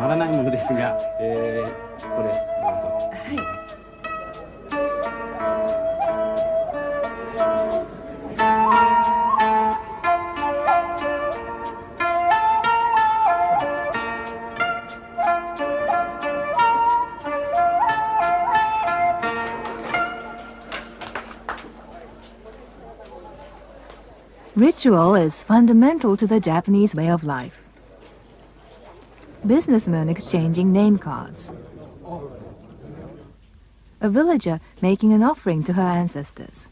まらないものですが、これどうぞ。はい。Ritual is fundamental to the Japanese way of life. Businessmen exchanging name cards. A villager making an offering to her ancestors.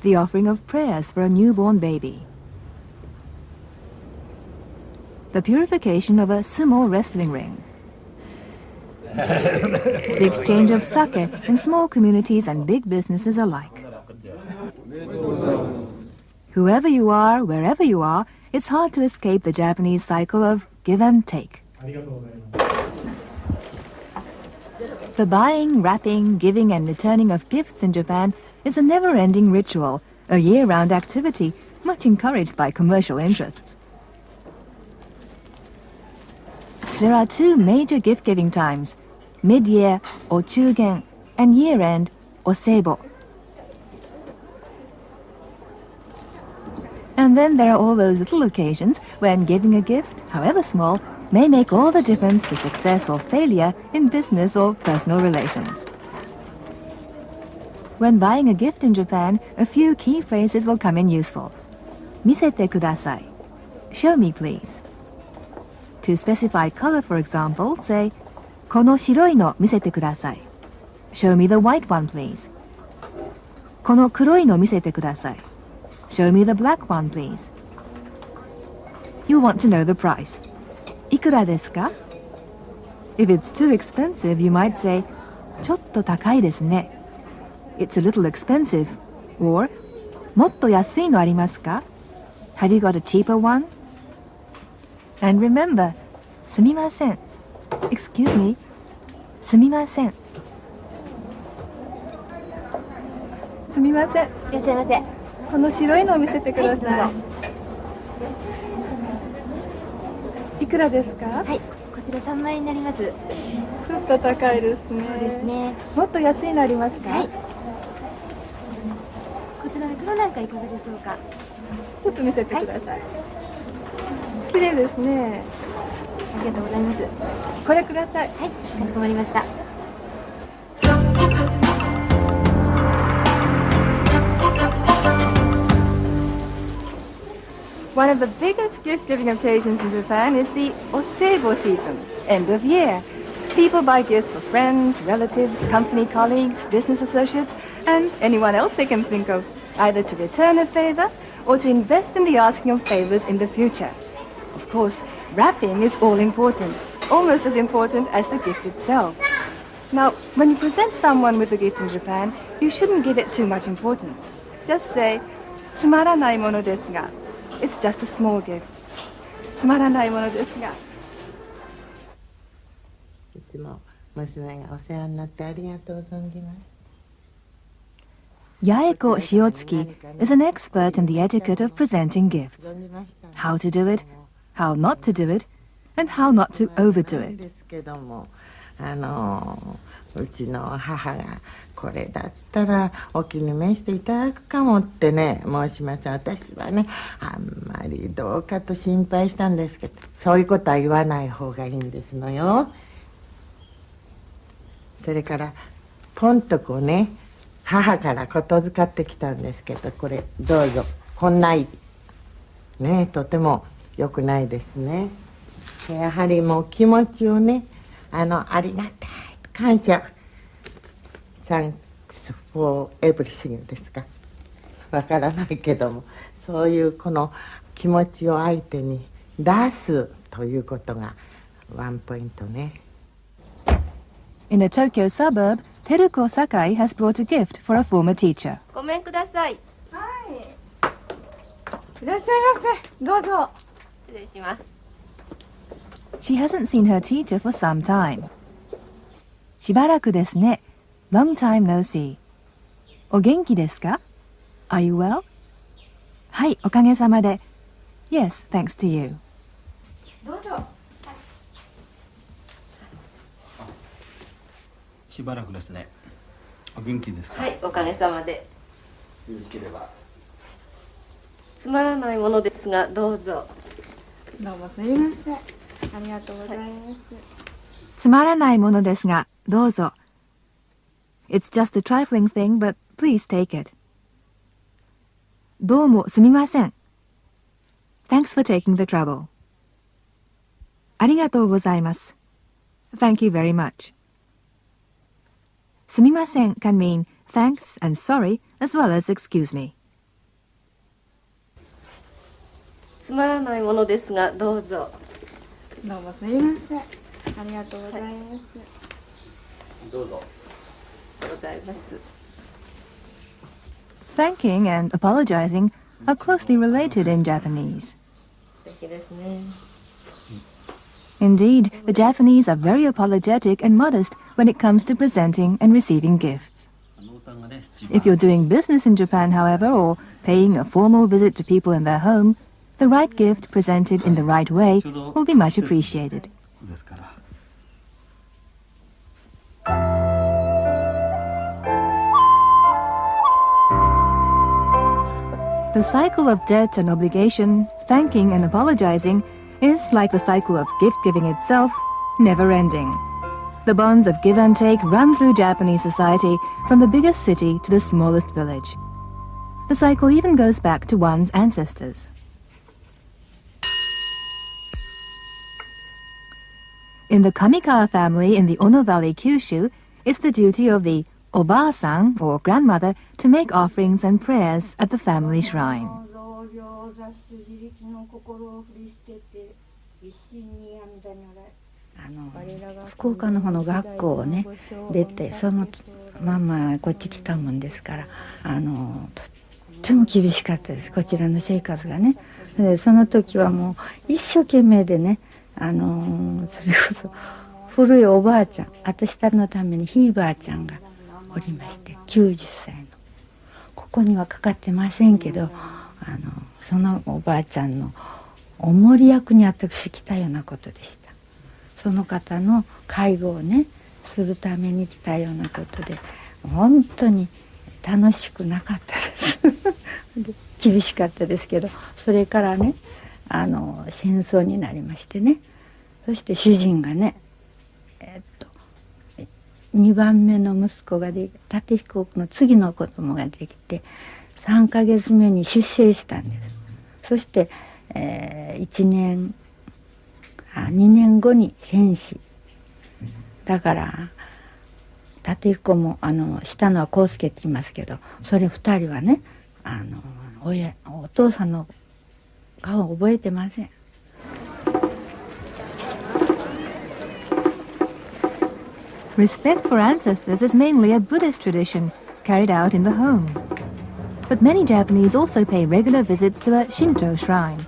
The offering of prayers for a newborn baby. The purification of a sumo wrestling ring. The exchange of sake in small communities and big businesses alike. Whoever you are, wherever you are, it's hard to escape the Japanese cycle of give and take. The buying, wrapping, giving and returning of gifts in Japan is a never-ending ritual, a year-round activity, much encouraged by commercial interests. There are two major gift-giving times, mid-year or chugen, and year-end or seibo. And then there are all those little occasions when giving a gift, however small, may make all the difference to success or failure in business or personal relations. When buying a gift in Japan, a few key phrases will come in useful. Misete kudasai. Show me, please. To specify color, for example, say, この白いの見せてください. Show me the white one, please. この黒いの見せてください. Show me the black one, please. You want to know the price. いくらですか? If it's too expensive, you might say, ちょっと高いですね. It's a little expensive. Or, もっと安いのありますか? Have you got a cheaper one? And remember, すみません. Excuse me. すみません. すみません。いらっしゃいませ。この白いのを見せてください。はい、いくらですか？はい、こちら3万円になります。ちょっと高いですね。そうですね。もっと安いのありますか？はい。こちらの黒なんかいかがでしょうか？ちょっと見せてください。綺麗ですね。ありがとうございます。これください。はい、かしこまりました。One of the biggest gift-giving occasions in Japan is the Oseibo season, end of year. People buy gifts for friends, relatives, company colleagues, business associates, and anyone else they can think of, either to return a favor or to invest in the asking of favors in the future. Of course, wrapping is all important, almost as important as the gift itself. Now, when you present someone with a gift in Japan, you shouldn't give it too much importance. Just say, つまらないものですが. It's just a small gift. つまらないものですが。いつも娘がお世話になってありがとう存じます。Yaeko Shiotsuki is an expert in the etiquette of presenting gifts. How to do it, how not to do it, and how not to overdo it. うちの母がこれだったらお気に召していただくかもってね申します。私はねあんまりどうかと心配したんですけど、そういうことは言わない方がいいんですのよ。それからポンとこうね母からことづかってきたんですけど、これどうぞ。こんないねとても良くないですね。やはりもう気持ちをねありがたい感謝 Thanks for everything ですかわからないけども、そういうこの気持ちを相手に出すということがワンポイントね。In a Tokyo suburb, Teruko Sakai has brought a gift for a former teacher. ごめんください。はい。いらっしゃいませ。どうぞ。失礼します。She hasn't seen her teacher for some time. しばらくですね。Long time no see. お元気ですか？ Are you well? はい、おかげさまで。Yes, thanks to you. どうぞ。しばらくですね。お元気ですか。はい、おかげさまで。よろしければ。つまらないものですが、どうぞ。どうもすみません。ありがとうございます。つまらないものですが、どうぞ。It's just a trifling thing, but please take it. どうもすみません。Thanks for taking the trouble. ありがとうございます。Thank you very much. すみません can mean thanks and sorry as well as excuse me. つまらないものですが、どうぞ。どうもすみません。ありがとうございます。どうぞ。ありがとうございます。Thanking and apologizing are closely related in Japanese. 素敵ですね。Indeed, the Japanese are very apologetic and modest when it comes to presenting and receiving gifts. If you're doing business in Japan, however, or paying a formal visit to people in their home, the right gift presented in the right way will be much appreciated. ですから。The cycle of debt and obligation, thanking and apologizing, is like the cycle of gift-giving itself, never-ending. The bonds of give and take run through Japanese society from the biggest city to the smallest village. The cycle even goes back to one's ancestors. In the Kamikawa family in the Ono Valley, Kyushu, it's the duty of the Oba-san, or grandmother, to make offerings and prayers at the family shrine. 福岡の方の学校をね出て、そのまんまこっち来たもんですから、とっても厳しかったです、こちらの生活がね。でその時はもう一生懸命でね、それこそ古いおばあちゃん、私たちのためにひいばあちゃんがおりまして、90歳の、ここにはかかってませんけど、そのおばあちゃんのお守り役に私来たようなことでした。その方の介護をねするために来たようなことで、本当に楽しくなかったです厳しかったですけど、それからね戦争になりましてね、そして主人がね2番目の息子がで立彦の次の子供ができて3ヶ月目に出生したんです。そして、2年後に戦死だから、立彦も下のは康介って言いますけど、それ2人はねお父さんの顔を覚えてません。Respect for ancestors is mainly a Buddhist tradition carried out in the home. But many Japanese also pay regular visits to a Shinto shrine.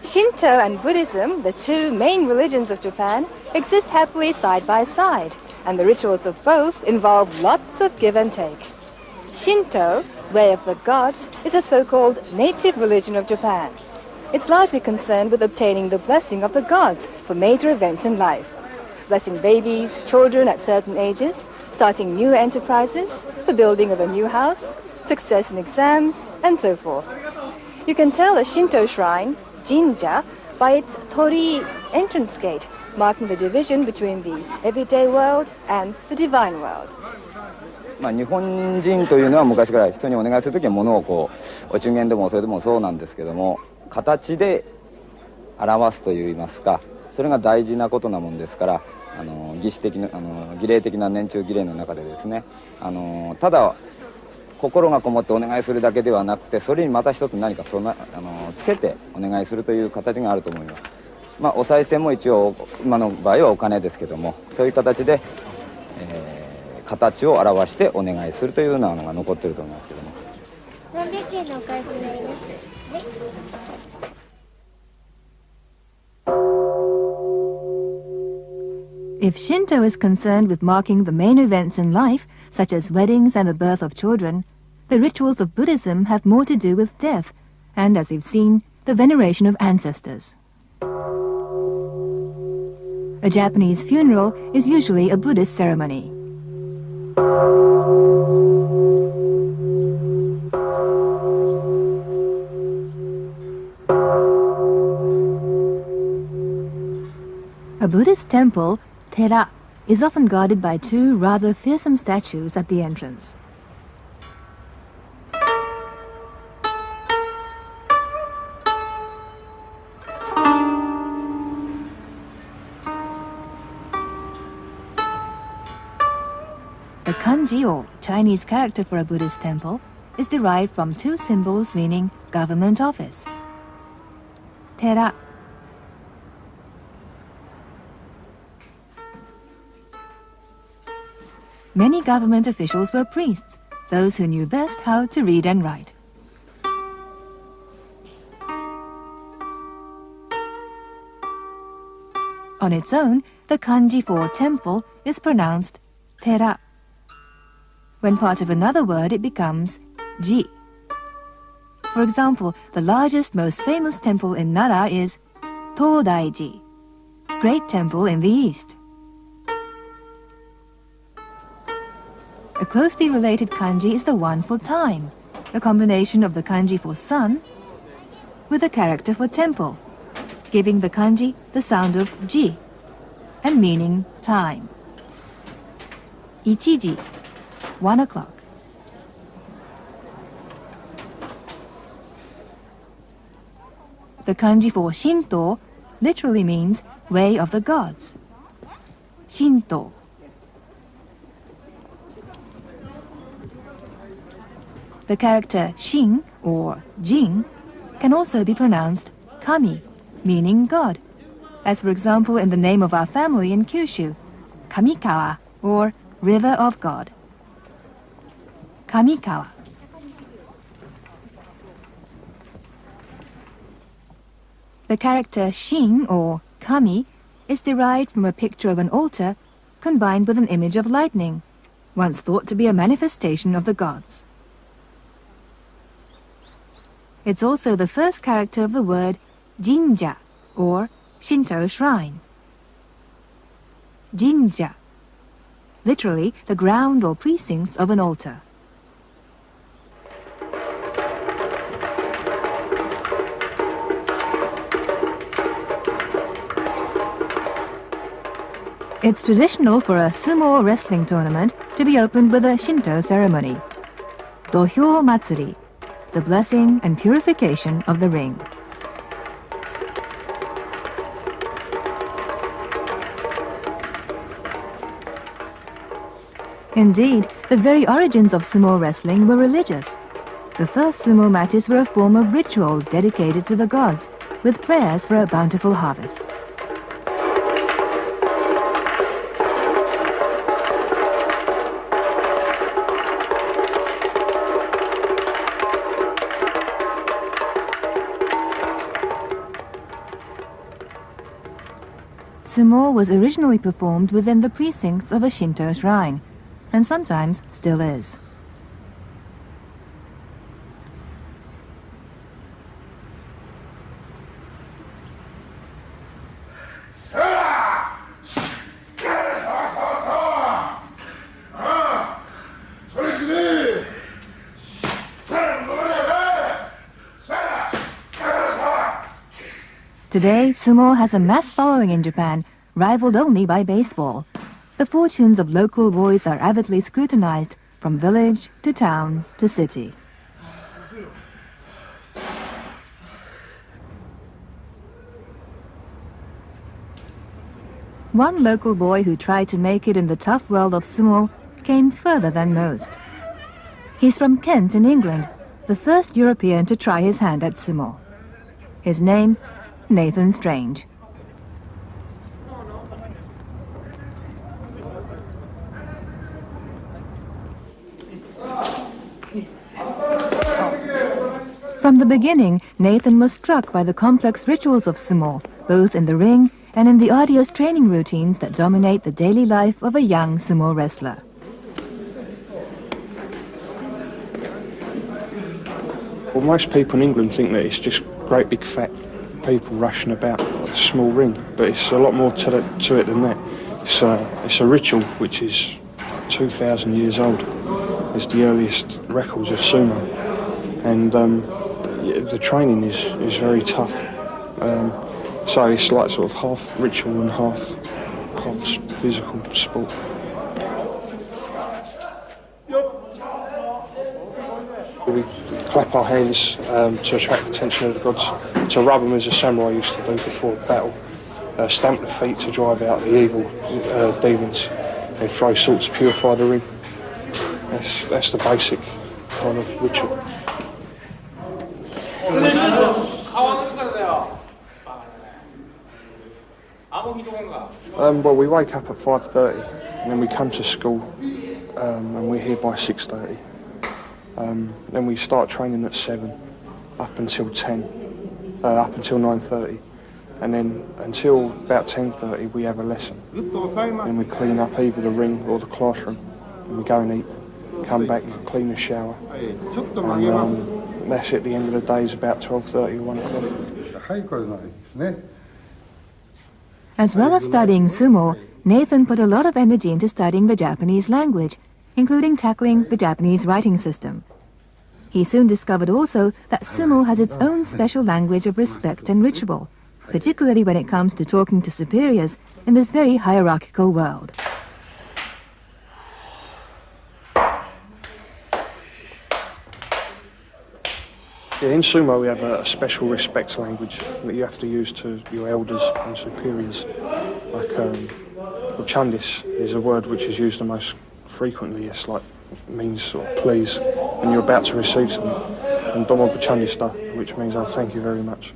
Shinto and Buddhism, the two main religions of Japan, exist happily side by side, and the rituals of both involve lots of give and take. Shinto, way of the gods, is a so-called native religion of Japan. It's largely concerned with obtaining the blessing of the gods for major events in life. Blessing babies, children at certain ages, starting new enterprises, the building of a new house, success in exams, and so forth. You can tell a Shinto shrine, Jinja, by its Tori entrance gate, marking the division between the everyday world and the divine world. 日本人というのは昔から人にお願いするときは物をこうお中元でもそれでもそうなんですけども、形で表すといいますか、それが大事なことなもんですから、儀礼的な年中儀礼の中でですね、ただ心がこもってお願いするだけではなくて、それにまた一つ何かつけてお願いするという形があると思います。お賽銭も一応今の場合はお金ですけども、そういう形で、形を表してお願いするというようなのが残っていると思いますけども。300円のお返しになります。はい。If Shinto is concerned with marking the main events in life, such as weddings and the birth of children, the rituals of Buddhism have more to do with death, and as we've seen, the veneration of ancestors. A Japanese funeral is usually a Buddhist ceremony. A Buddhist temple, tera, is often guarded by two rather fearsome statues at the entrance. The kanji, or Chinese character for a Buddhist temple, is derived from two symbols meaning government office. Tera. Many government officials were priests, those who knew best how to read and write. On its own, the kanji for temple is pronounced tera. When part of another word, it becomes ji. For example, the largest, most famous temple in Nara is Todaiji, Great Temple in the East. A closely related kanji is the one for time, a combination of the kanji for sun with the character for temple, giving the kanji the sound of ji and meaning time. Ichiji, 1 o'clock. The kanji for Shinto literally means way of the gods. Shinto. The character Shin or Jin can also be pronounced Kami, meaning God, as for example in the name of our family in Kyushu, Kamikawa, or River of God. Kamikawa. The character Shin or Kami is derived from a picture of an altar combined with an image of lightning, once thought to be a manifestation of the gods. It's also the first character of the word jinja, or Shinto shrine. Jinja, literally the ground or precincts of an altar. It's traditional for a sumo wrestling tournament to be opened with a Shinto ceremony, Dohyo Matsuri, the blessing and purification of the ring. Indeed, the very origins of sumo wrestling were religious. The first sumo matches were a form of ritual dedicated to the gods, with prayers for a bountiful harvest. Sumo was originally performed within the precincts of a Shinto shrine, and sometimes still is. Today, sumo has a mass following in Japan, rivaled only by baseball. The fortunes of local boys are avidly scrutinized from village to town to city. One local boy who tried to make it in the tough world of sumo came further than most. He's from Kent in England, the first European to try his hand at sumo. His name, Nathan Strange. From the beginning, Nathan was struck by the complex rituals of sumo, both in the ring and in the arduous training routines that dominate the daily life of a young sumo wrestler. Well, most people in England think that it's just great big fat people rushing about a small ring, but it's a lot more to it than that. It's a ritual which is 2,000 years old. It's the earliest records of sumo, and the training is very tough. So it's like sort of half ritual and half physical sport. We clap our hands to attract the attention of the gods, to rub them as a samurai used to do before a battle, stamp the feet to drive out the evil demons, and throw salt to purify the ring. That's the basic kind of ritual. Well, we wake up at 5:30, and then we come to school, and we're here by 6:30. Then we start training at 7, up until 10, up until 9:30, and then until about 10:30 we have a lesson. Then we clean up either the ring or the classroom, and we go and eat, come back, clean the shower, and that's at the end of the day is about 12:30 or 1 o'clock. As well as studying sumo, Nathan put a lot of energy into studying the Japanese language, including tackling the Japanese writing system. He soon discovered also that sumo has its own special language of respect and ritual, particularly when it comes to talking to superiors in this very hierarchical world. Yeah, in sumo we have a special respect language that you have to use to your elders and superiors. Like Chandis is a word which is used the most frequently. It's like means sort of please when you're about to receive something. And Domo Chandista, which means thank you very much.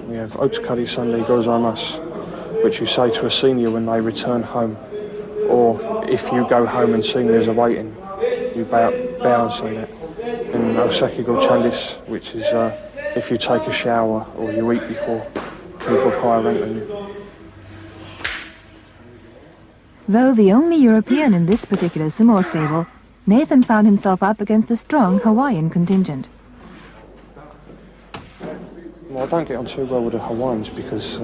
We have Otsukari Sunday Gozaimasu, which you say to a senior when they return home, or if you go home and seniors are waiting, you bow and say that. And Oseki Go Chandis, which is if you take a shower or you eat before people of higher rank than you. Though the only European in this particular sumo stable, Nathan found himself up against a strong Hawaiian contingent. Well, I don't get on too well with the Hawaiians because,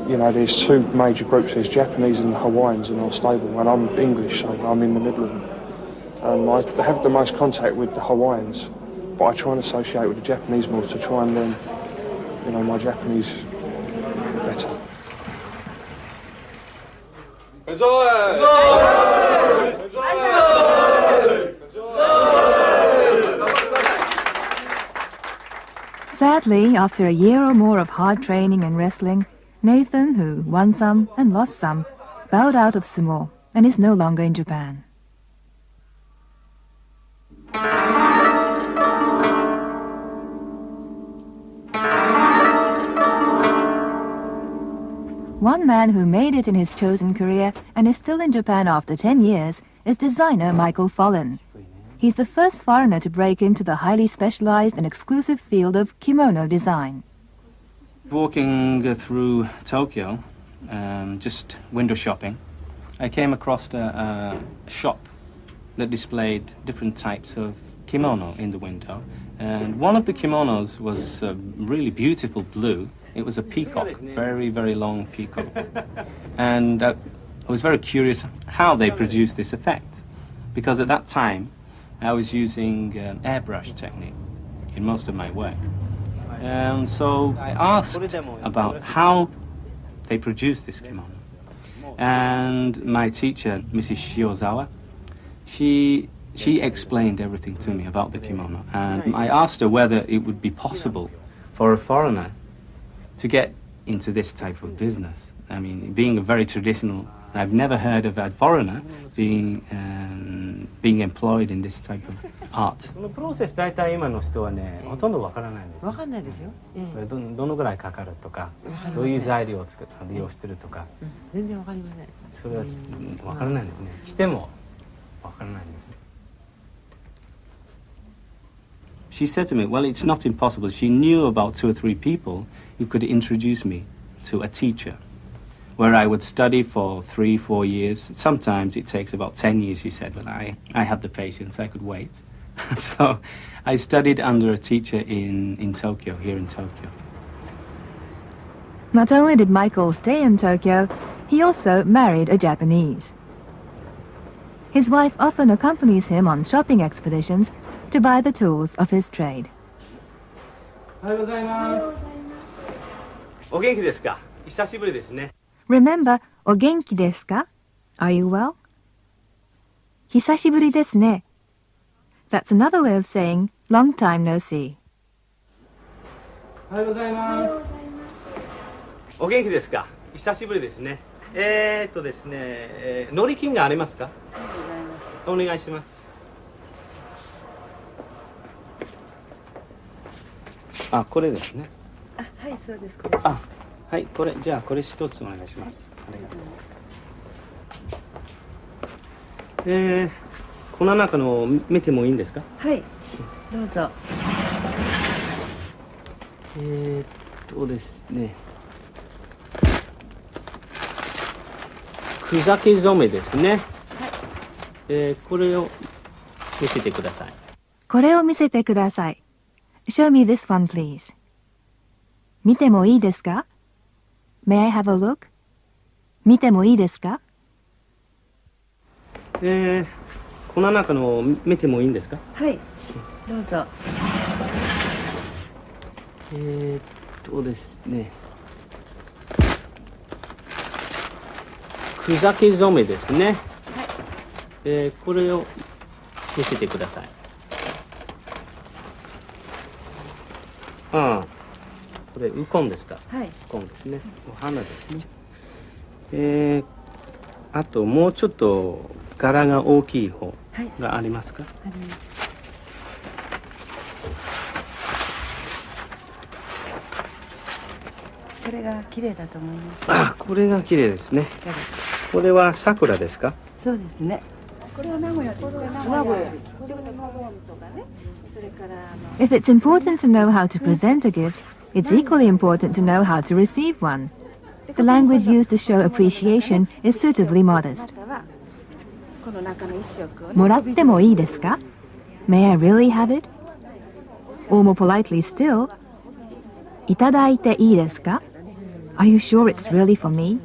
you know, there's two major groups. There's Japanese and Hawaiians in our stable, and I'm English, so I'm in the middle of them. I have the most contact with the Hawaiians, but I try and associate with the Japanese more to try and learn, you know, my Japanese better. Sadly, after a year or more of hard training and wrestling, Nathan, who won some and lost some, bowed out of sumo and is no longer in Japan. One man who made it in his chosen career and is still in Japan after 10 years is designer Michael Follen. He's the first foreigner to break into the highly specialized and exclusive field of kimono design. Walking through Tokyo, just window shopping, I came across a shop that displayed different types of kimono in the window. And one of the kimonos was really beautiful blue. It was a peacock, very, very long peacock. And I was very curious how they produced this effect, because at that time I was using airbrush technique in most of my work. So I asked about how they produced this kimono. And my teacher, Mrs. Shiozawa, she explained everything to me about the kimono. And I asked her whether it would be possible for a foreigner to get into this type of business. I mean, being a very traditional, I've never heard of a foreigner being employed in this type of art. そのプロセス大体今の人はね、ほとんどわからないんです。わかんないですよ。どのぐらいかかるとか、どういう材料を利用してるとか、全然わかりません。それはわからないんですね。してもわからないんですね。 She said to me, well, it's not impossible. She knew about 2 or 3 people who could introduce me to a teacher, where I would study for 3-4 years. Sometimes it takes about 10 years, he said, but I had the patience, I could wait. So I studied under a teacher in Tokyo, here in Tokyo. Not only did Michael stay in Tokyo, he also married a Japanese. His wife often accompanies him on shopping expeditions to buy the tools of his trade. おはようございます。お元気ですか？久しぶりですね。 Remember, お元気ですか? Are you well? 久しぶりですね. That's another way of saying long time no see. おはようございます。お元気ですか？久しぶりですね。ですね、乗り金がありますか？お願いします。あ、これですね。あ、はい、そうです。あ、はい、これじゃあこれ一つお願いします。ありがとう。この中の見てもいいんですか？はい、どうぞ。ですね。草木染めですね。はい。これを見せてください。これを見せてください. Show me this one, please. 見てもいいですか? May I have a look? 見てもいいですか? この中の見てもいいんですか？はい、どうぞ。ですね。草木染めですね。はい。これを見せてください。ああ、これウコンですか？はい。ウコンですね。お花ですね。あともうちょっと柄が大きい方がありますか？はい、あります。これが綺麗だと思います。あ、これが綺麗ですね。これは桜ですか？そうですね。これは名古屋です。名古屋。 If it's important to know how to present a gift, it's equally important to know how to receive one. The language used to show appreciation is suitably modest. もらってもいいですか? May I really have it? Or more politely still, いただいていいですか? Are you sure it's really for me?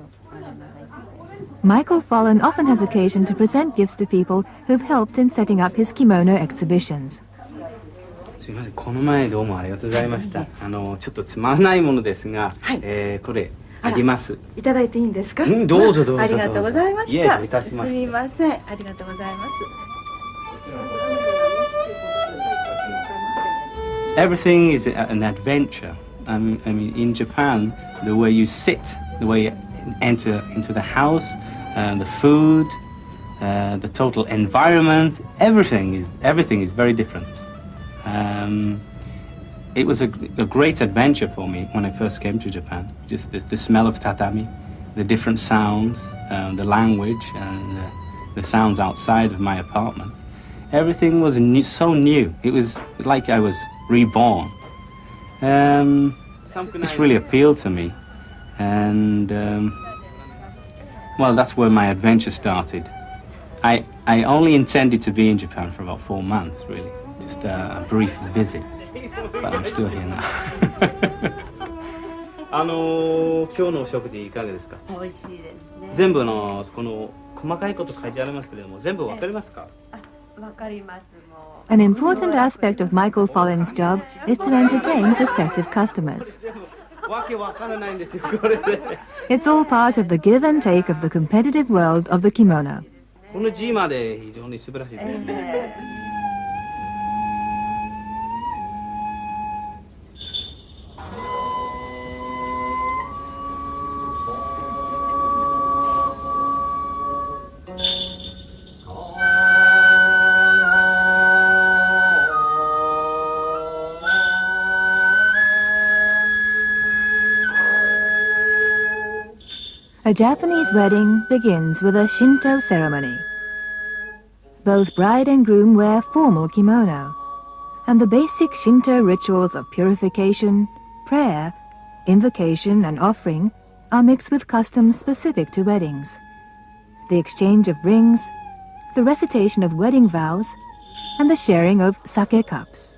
Michael Follen often has occasion to present gifts to people who've helped in setting up his kimono exhibitions. すみません、この前どうもありがとうございました。ちょっとつまらないものですが、はい、これあげます。いただいていいんですか？どうぞどうぞ。ありがとうございました。いたしました。すみません、ありがとうございます。Everything is an adventure. I mean, in Japan, the way you sit, the way you enter into the house, the food, the total environment, everything is very different. It was a great adventure for me when I first came to Japan. Just the smell of tatami, the different sounds, the language, and the sounds outside of my apartment. Everything was so new. It was like I was reborn. This really appealed to me, and well, that's where my adventure started. I only intended to be in Japan for about 4 months, really. Just a brief visit, but I'm still here now. 今日のお食事いかがですか？美味しいですね。全部この細かいこと書いてありますけれども、全部わかりますか？わかります。An important aspect of Michael Follen's job is to entertain prospective customers. わけわからないんですよ、これで。It's all part of the give and take of the competitive world of the kimono. この字まで非常に素晴らしいですね。A Japanese wedding begins with a Shinto ceremony. Both bride and groom wear formal kimono, and the basic Shinto rituals of purification, prayer, invocation, and offering are mixed with customs specific to weddings. The exchange of rings, the recitation of wedding vows, and the sharing of sake cups.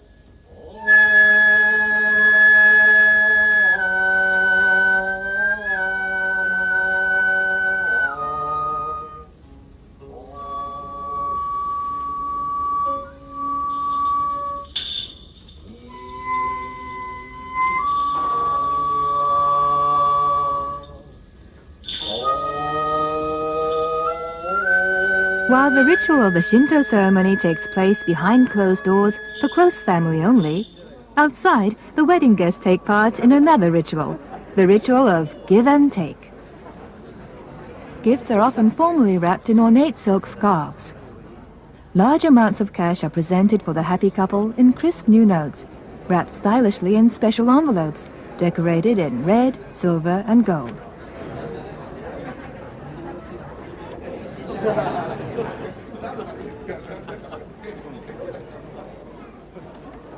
While the ritual of the Shinto ceremony takes place behind closed doors for close family only, outside the wedding guests take part in another ritual, the ritual of give and take. Gifts are often formally wrapped in ornate silk scarves. Large amounts of cash are presented for the happy couple in crisp new notes, wrapped stylishly in special envelopes, decorated in red, silver, and gold.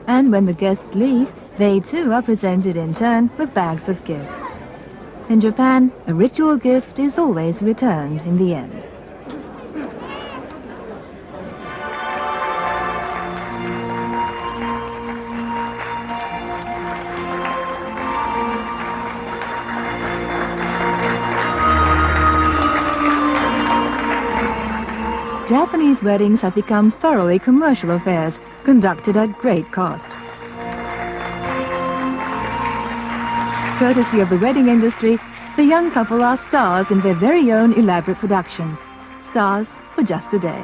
And when the guests leave, they too are presented in turn with bags of gifts. In Japan, a ritual gift is always returned in the end. Japanese weddings have become thoroughly commercial affairs, conducted at great cost. Courtesy of the wedding industry, the young couple are stars in their very own elaborate production. Stars for just a day.